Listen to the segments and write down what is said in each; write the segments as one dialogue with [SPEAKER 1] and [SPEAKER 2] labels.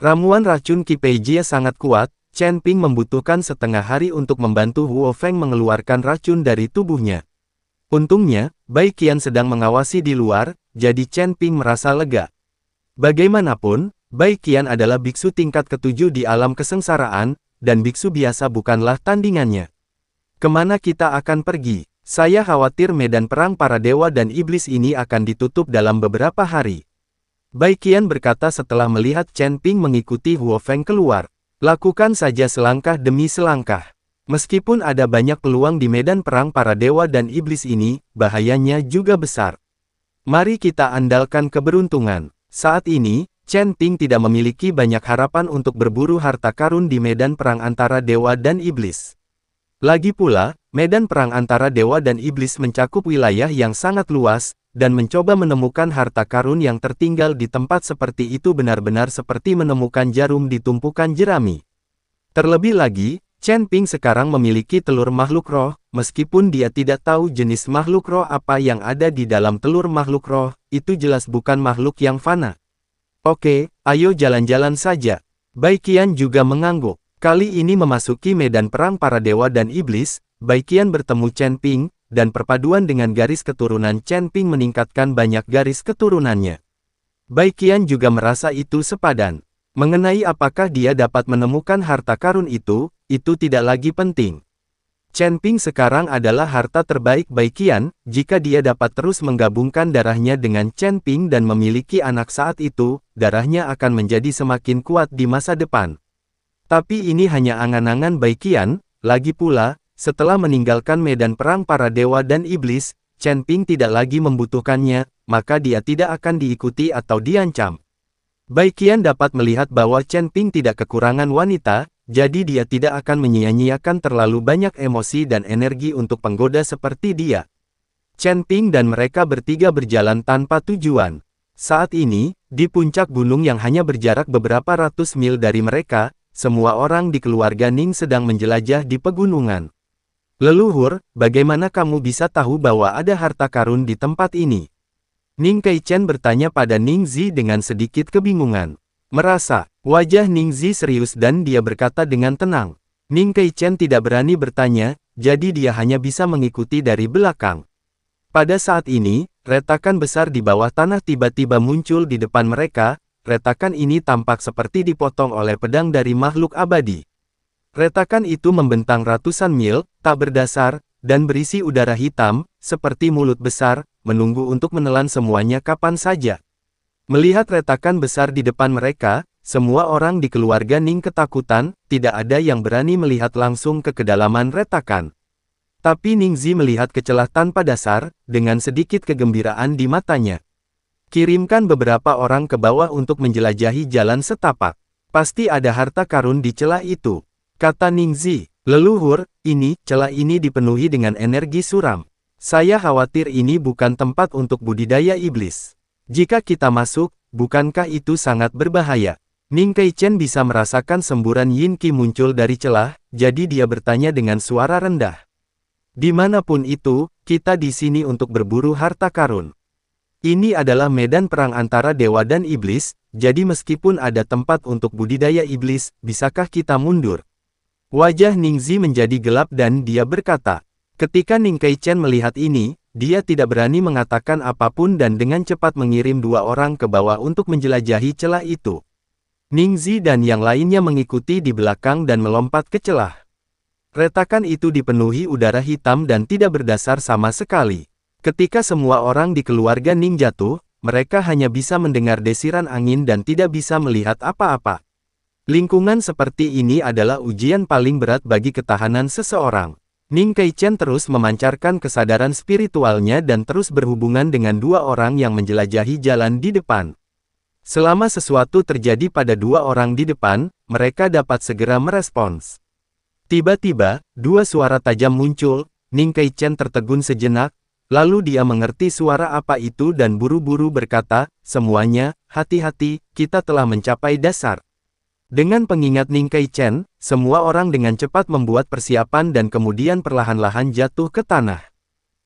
[SPEAKER 1] Ramuan racun Kipeijia sangat kuat, Chen Ping membutuhkan setengah hari untuk membantu Huo Feng mengeluarkan racun dari tubuhnya. Untungnya, Bai Qian sedang mengawasi di luar, jadi Chen Ping merasa lega. Bagaimanapun, Bai Qian adalah biksu tingkat ketujuh di alam kesengsaraan, dan biksu biasa bukanlah tandingannya. Kemana kita akan pergi? Saya khawatir medan perang para dewa dan iblis ini akan ditutup dalam beberapa hari. Bai Qian berkata setelah melihat Chen Ping mengikuti Huo Feng keluar. Lakukan saja selangkah demi selangkah. Meskipun ada banyak peluang di medan perang para dewa dan iblis ini, bahayanya juga besar. Mari kita andalkan keberuntungan. Saat ini, Chen Ping tidak memiliki banyak harapan untuk berburu harta karun di medan perang antara dewa dan iblis. Lagi pula, medan perang antara dewa dan iblis mencakup wilayah yang sangat luas, dan mencoba menemukan harta karun yang tertinggal di tempat seperti itu benar-benar seperti menemukan jarum di tumpukan jerami. Terlebih lagi, Chen Ping sekarang memiliki telur makhluk roh, meskipun dia tidak tahu jenis makhluk roh apa yang ada di dalam telur makhluk roh, itu jelas bukan makhluk yang fana. Oke, ayo jalan-jalan saja. Bai Qian juga mengangguk. Kali ini memasuki medan perang para dewa dan iblis, Bai Qian bertemu Chen Ping, dan perpaduan dengan garis keturunan Chen Ping meningkatkan banyak garis keturunannya. Bai Qian juga merasa itu sepadan. Mengenai apakah dia dapat menemukan harta karun itu tidak lagi penting. Chen Ping sekarang adalah harta terbaik Bai Qian, jika dia dapat terus menggabungkan darahnya dengan Chen Ping dan memiliki anak saat itu, darahnya akan menjadi semakin kuat di masa depan. Tapi ini hanya angan-angan Bai Qian, lagi pula, setelah meninggalkan medan perang para dewa dan iblis, Chen Ping tidak lagi membutuhkannya, maka dia tidak akan diikuti atau diancam. Bai Qian dapat melihat bahwa Chen Ping tidak kekurangan wanita, jadi dia tidak akan menyia-nyiakan terlalu banyak emosi dan energi untuk penggoda seperti dia. Chen Ping dan mereka bertiga berjalan tanpa tujuan. Saat ini, di puncak gunung yang hanya berjarak beberapa ratus mil dari mereka, semua orang di keluarga Ning sedang menjelajah di pegunungan. Leluhur, bagaimana kamu bisa tahu bahwa ada harta karun di tempat ini? Ning Kaichen bertanya pada Ning Zi dengan sedikit kebingungan. Merasa, wajah Ning Zi serius dan dia berkata dengan tenang. Ning Kaichen tidak berani bertanya, jadi dia hanya bisa mengikuti dari belakang. Pada saat ini, retakan besar di bawah tanah tiba-tiba muncul di depan mereka, retakan ini tampak seperti dipotong oleh pedang dari makhluk abadi. Retakan itu membentang ratusan mil, tak berdasar, dan berisi udara hitam, seperti mulut besar, menunggu untuk menelan semuanya kapan saja. Melihat retakan besar di depan mereka, semua orang di keluarga Ning ketakutan, tidak ada yang berani melihat langsung ke kedalaman retakan. Tapi Ning Zi melihat kecelah tanpa dasar, dengan sedikit kegembiraan di matanya. Kirimkan beberapa orang ke bawah untuk menjelajahi jalan setapak. Pasti ada harta karun di celah itu. Kata Ning Zi, leluhur, celah ini dipenuhi dengan energi suram. Saya khawatir ini bukan tempat untuk budidaya iblis. Jika kita masuk, bukankah itu sangat berbahaya? Ning Kaichen bisa merasakan semburan Yin Qi muncul dari celah, jadi dia bertanya dengan suara rendah. Dimanapun itu, kita di sini untuk berburu harta karun. Ini adalah medan perang antara dewa dan iblis, jadi meskipun ada tempat untuk budidaya iblis, bisakah kita mundur? Wajah Ning Zi menjadi gelap dan dia berkata. Ketika Ning Kaichen melihat ini, dia tidak berani mengatakan apapun dan dengan cepat mengirim dua orang ke bawah untuk menjelajahi celah itu. Ning Zi dan yang lainnya mengikuti di belakang dan melompat ke celah. Retakan itu dipenuhi udara hitam dan tidak berdasar sama sekali. Ketika semua orang di keluarga Ning jatuh, mereka hanya bisa mendengar desiran angin dan tidak bisa melihat apa-apa. Lingkungan seperti ini adalah ujian paling berat bagi ketahanan seseorang. Ning Kaichen terus memancarkan kesadaran spiritualnya dan terus berhubungan dengan dua orang yang menjelajahi jalan di depan. Selama sesuatu terjadi pada dua orang di depan, mereka dapat segera merespons. Tiba-tiba, dua suara tajam muncul, Ning Kaichen tertegun sejenak, lalu dia mengerti suara apa itu dan buru-buru berkata, semuanya, hati-hati, kita telah mencapai dasar. Dengan pengingat Ning Kaichen, semua orang dengan cepat membuat persiapan dan kemudian perlahan-lahan jatuh ke tanah.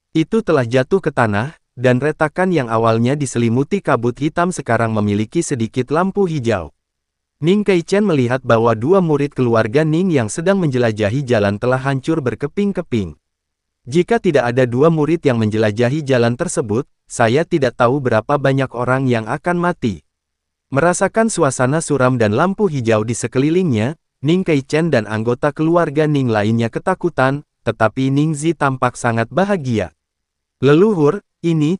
[SPEAKER 1] Itu telah jatuh ke tanah, dan retakan yang awalnya diselimuti kabut hitam sekarang memiliki sedikit lampu hijau. Ning Kaichen melihat bahwa dua murid keluarga Ning yang sedang menjelajahi jalan telah hancur berkeping-keping. Jika tidak ada dua murid yang menjelajahi jalan tersebut, saya tidak tahu berapa banyak orang yang akan mati. Merasakan suasana suram dan lampu hijau di sekelilingnya, Ning Kaichen dan anggota keluarga Ning lainnya ketakutan, tetapi Ning Zi tampak sangat bahagia. Leluhur,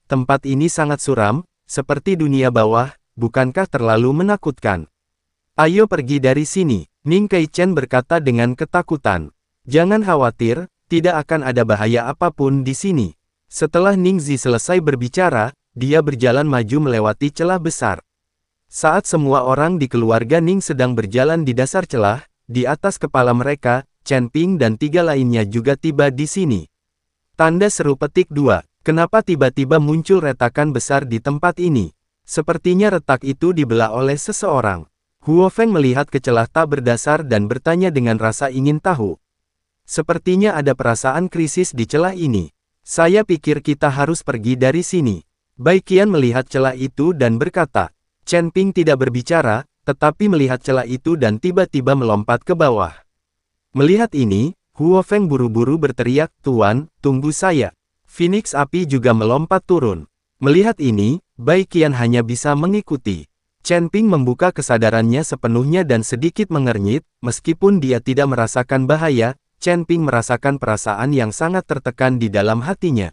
[SPEAKER 1] tempat ini sangat suram, seperti dunia bawah, bukankah terlalu menakutkan? Ayo pergi dari sini, Ning Kaichen berkata dengan ketakutan. Jangan khawatir, tidak akan ada bahaya apapun di sini. Setelah Ning Zi selesai berbicara, dia berjalan maju melewati celah besar. Saat semua orang di keluarga Ning sedang berjalan di dasar celah, di atas kepala mereka, Chen Ping dan tiga lainnya juga tiba di sini. Tanda seru petik 2. Kenapa tiba-tiba muncul retakan besar di tempat ini? Sepertinya retak itu dibelah oleh seseorang. Huo Feng melihat ke celah tak berdasar dan bertanya dengan rasa ingin tahu. Sepertinya ada perasaan krisis di celah ini. Saya pikir kita harus pergi dari sini. Bai Qian melihat celah itu dan berkata. Chen Ping tidak berbicara, tetapi melihat celah itu dan tiba-tiba melompat ke bawah. Melihat ini, Huo Feng buru-buru berteriak, "Tuan, tunggu saya." Phoenix api juga melompat turun. Melihat ini, Bai Qian hanya bisa mengikuti. Chen Ping membuka kesadarannya sepenuhnya dan sedikit mengernyit, meskipun dia tidak merasakan bahaya, Chen Ping merasakan perasaan yang sangat tertekan di dalam hatinya.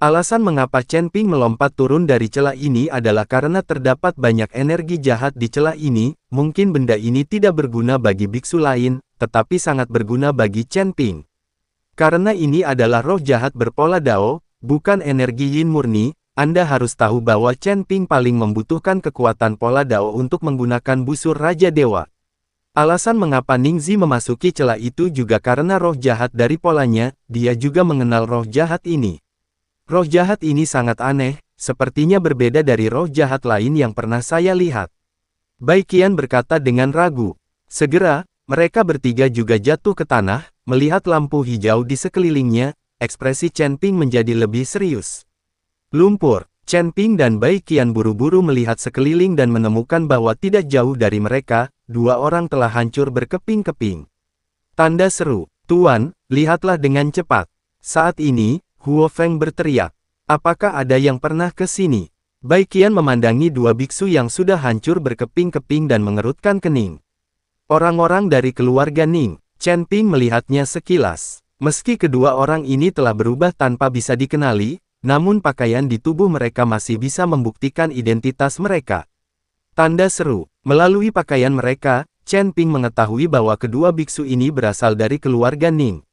[SPEAKER 1] Alasan mengapa Chen Ping melompat turun dari celah ini adalah karena terdapat banyak energi jahat di celah ini, mungkin benda ini tidak berguna bagi biksu lain, tetapi sangat berguna bagi Chen Ping. Karena ini adalah roh jahat berpola Dao, bukan energi Yin murni, Anda harus tahu bahwa Chen Ping paling membutuhkan kekuatan pola Dao untuk menggunakan busur Raja Dewa. Alasan mengapa Ning Zi memasuki celah itu juga karena roh jahat dari polanya, dia juga mengenal roh jahat ini. Roh jahat ini sangat aneh, sepertinya berbeda dari roh jahat lain yang pernah saya lihat. Bai Qian berkata dengan ragu. Segera, mereka bertiga juga jatuh ke tanah, melihat lampu hijau di sekelilingnya, ekspresi Chen Ping menjadi lebih serius. Lumpur, Chen Ping dan Bai Qian buru-buru melihat sekeliling dan menemukan bahwa tidak jauh dari mereka, dua orang telah hancur berkeping-keping. Tanda seru, "Tuan, lihatlah dengan cepat." Saat ini, Huo Feng berteriak, "Apakah ada yang pernah ke sini?" Bai Qian memandangi dua biksu yang sudah hancur berkeping-keping dan mengerutkan kening. Orang-orang dari keluarga Ning, Chen Ping melihatnya sekilas. Meski kedua orang ini telah berubah tanpa bisa dikenali, namun pakaian di tubuh mereka masih bisa membuktikan identitas mereka. Tanda seru, melalui pakaian mereka, Chen Ping mengetahui bahwa kedua biksu ini berasal dari keluarga Ning.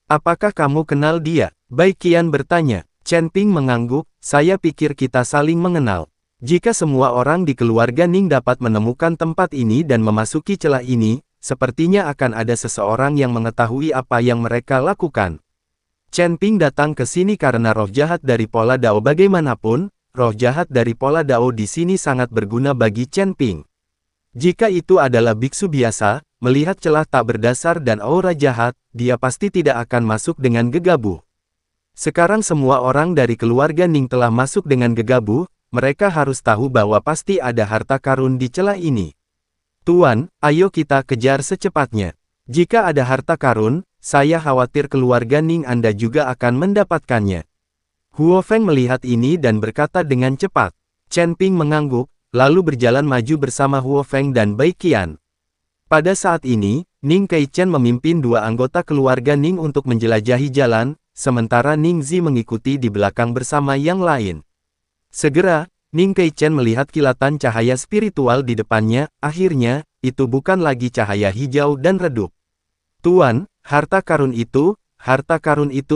[SPEAKER 1] "Apakah kamu kenal dia?" Bai Qian bertanya. Chen Ping mengangguk, "Saya pikir kita saling mengenal. Jika semua orang di keluarga Ning dapat menemukan tempat ini dan memasuki celah ini, sepertinya akan ada seseorang yang mengetahui apa yang mereka lakukan." Chen Ping datang ke sini karena roh jahat dari pola Dao. Bagaimanapun, roh jahat dari pola Dao di sini sangat berguna bagi Chen Ping. Jika itu adalah biksu biasa, melihat celah tak berdasar dan aura jahat, dia pasti tidak akan masuk dengan gegabah. Sekarang semua orang dari keluarga Ning telah masuk dengan gegabah, mereka harus tahu bahwa pasti ada harta karun di celah ini. "Tuan, ayo kita kejar secepatnya. Jika ada harta karun, saya khawatir keluarga Ning Anda juga akan mendapatkannya." Huo Feng melihat ini dan berkata dengan cepat. Chen Ping mengangguk, lalu berjalan maju bersama Huo Feng dan Bai Qian. Pada saat ini, Ning Kaichen memimpin dua anggota keluarga Ning untuk menjelajahi jalan, sementara Ning Zi mengikuti di belakang bersama yang lain. Segera, Ning Kaichen melihat kilatan cahaya spiritual di depannya, akhirnya, itu bukan lagi cahaya hijau dan redup. "Tuan, harta karun itu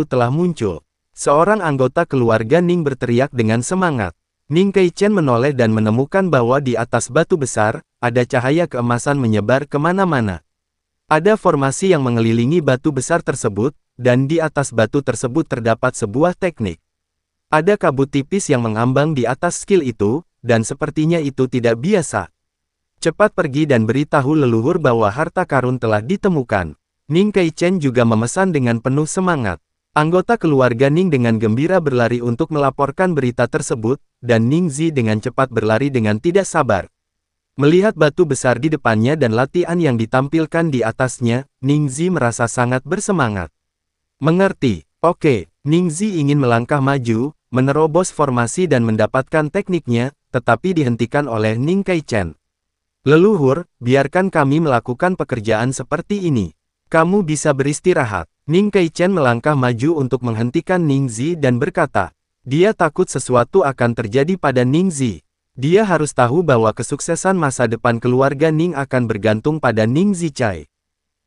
[SPEAKER 1] telah muncul." Seorang anggota keluarga Ning berteriak dengan semangat. Ning Kaichen menoleh dan menemukan bahwa di atas batu besar, ada cahaya keemasan menyebar kemana-mana. Ada formasi yang mengelilingi batu besar tersebut, dan di atas batu tersebut terdapat sebuah teknik. Ada kabut tipis yang mengambang di atas skill itu, dan sepertinya itu tidak biasa. "Cepat pergi dan beritahu leluhur bahwa harta karun telah ditemukan." Ning Kaichen juga memesan dengan penuh semangat. Anggota keluarga Ning dengan gembira berlari untuk melaporkan berita tersebut, dan Ning Zi dengan cepat berlari dengan tidak sabar. Melihat batu besar di depannya dan latihan yang ditampilkan di atasnya, Ningzi merasa sangat bersemangat. Mengerti, oke, Ningzi ingin melangkah maju, menerobos formasi dan mendapatkan tekniknya, tetapi dihentikan oleh Ning Kaichen. Leluhur, biarkan kami melakukan pekerjaan seperti ini. Kamu bisa beristirahat. Ning Kaichen melangkah maju untuk menghentikan Ningzi dan berkata, dia takut sesuatu akan terjadi pada Ningzi. Dia harus tahu bahwa kesuksesan masa depan keluarga Ning akan bergantung pada Ning Zichai.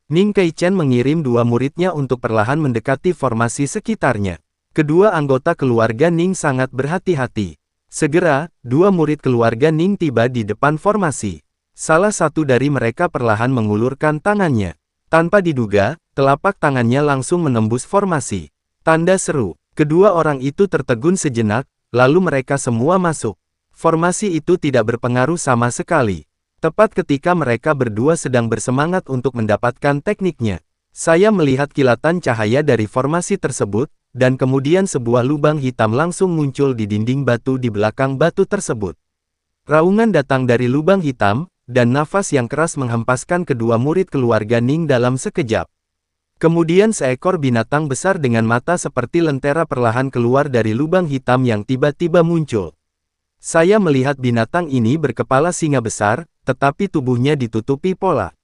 [SPEAKER 1] Ning Kaichen mengirim dua muridnya untuk perlahan mendekati formasi sekitarnya. Kedua anggota keluarga Ning sangat berhati-hati. Segera, dua murid keluarga Ning tiba di depan formasi. Salah satu dari mereka perlahan mengulurkan tangannya. Tanpa diduga, telapak tangannya langsung menembus formasi. Tanda seru. Kedua orang itu tertegun sejenak, lalu mereka semua masuk. Formasi itu tidak berpengaruh sama sekali. Tepat ketika mereka berdua sedang bersemangat untuk mendapatkan tekniknya, saya melihat kilatan cahaya dari formasi tersebut, dan kemudian sebuah lubang hitam langsung muncul di dinding batu di belakang batu tersebut. Raungan datang dari lubang hitam, dan nafas yang keras menghempaskan kedua murid keluarga Ning dalam sekejap. Kemudian seekor binatang besar dengan mata seperti lentera perlahan keluar dari lubang hitam yang tiba-tiba muncul. Saya melihat binatang ini berkepala singa besar, tetapi tubuhnya ditutupi pola.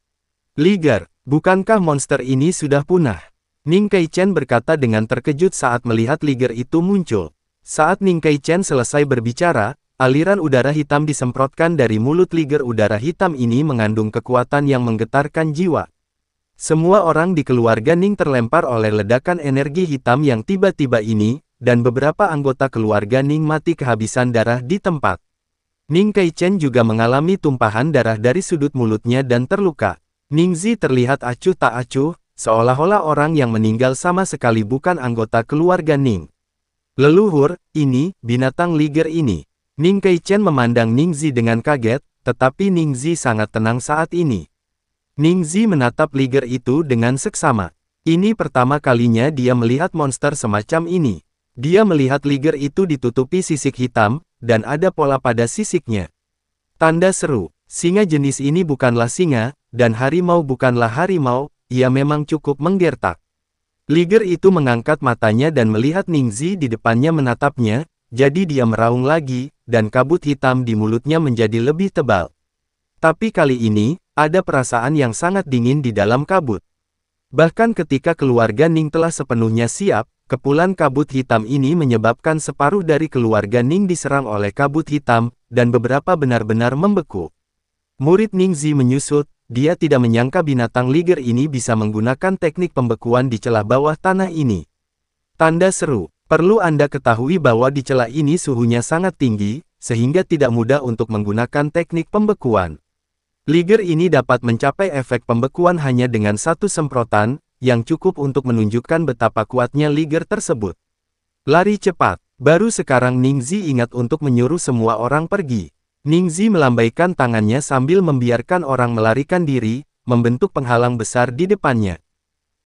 [SPEAKER 1] Liger, bukankah monster ini sudah punah? Ning Kaichen berkata dengan terkejut saat melihat Liger itu muncul. Saat Ning Kaichen selesai berbicara, aliran udara hitam disemprotkan dari mulut Liger. Udara hitam ini mengandung kekuatan yang menggetarkan jiwa. Semua orang di keluarga Ning terlempar oleh ledakan energi hitam yang tiba-tiba ini, dan beberapa anggota keluarga Ning mati kehabisan darah di tempat. Ning Kaichen juga mengalami tumpahan darah dari sudut mulutnya dan terluka. Ningzi terlihat acuh tak acuh, seolah-olah orang yang meninggal sama sekali bukan anggota keluarga Ning. Leluhur, ini, binatang Liger ini. Ning Kaichen memandang Ningzi dengan kaget, tetapi Ningzi sangat tenang saat ini. Ningzi menatap Liger itu dengan seksama. Ini pertama kalinya dia melihat monster semacam ini. Dia melihat Liger itu ditutupi sisik hitam, dan ada pola pada sisiknya. Tanda seru, singa jenis ini bukanlah singa, dan harimau bukanlah harimau, ia memang cukup menggertak. Liger itu mengangkat matanya dan melihat Ningzi di depannya menatapnya, jadi dia meraung lagi, dan kabut hitam di mulutnya menjadi lebih tebal. Tapi kali ini, ada perasaan yang sangat dingin di dalam kabut. Bahkan ketika keluarga Ning telah sepenuhnya siap, kepulan kabut hitam ini menyebabkan separuh dari keluarga Ning diserang oleh kabut hitam, dan beberapa benar-benar membeku. Murid Ningzi menyusut, dia tidak menyangka binatang Liger ini bisa menggunakan teknik pembekuan di celah bawah tanah ini. Tanda seru, perlu Anda ketahui bahwa di celah ini suhunya sangat tinggi, sehingga tidak mudah untuk menggunakan teknik pembekuan. Liger ini dapat mencapai efek pembekuan hanya dengan satu semprotan, yang cukup untuk menunjukkan betapa kuatnya Liger tersebut. Lari cepat. Baru sekarang Ningzi ingat untuk menyuruh semua orang pergi. Ningzi melambaikan tangannya sambil membiarkan orang melarikan diri, membentuk penghalang besar di depannya.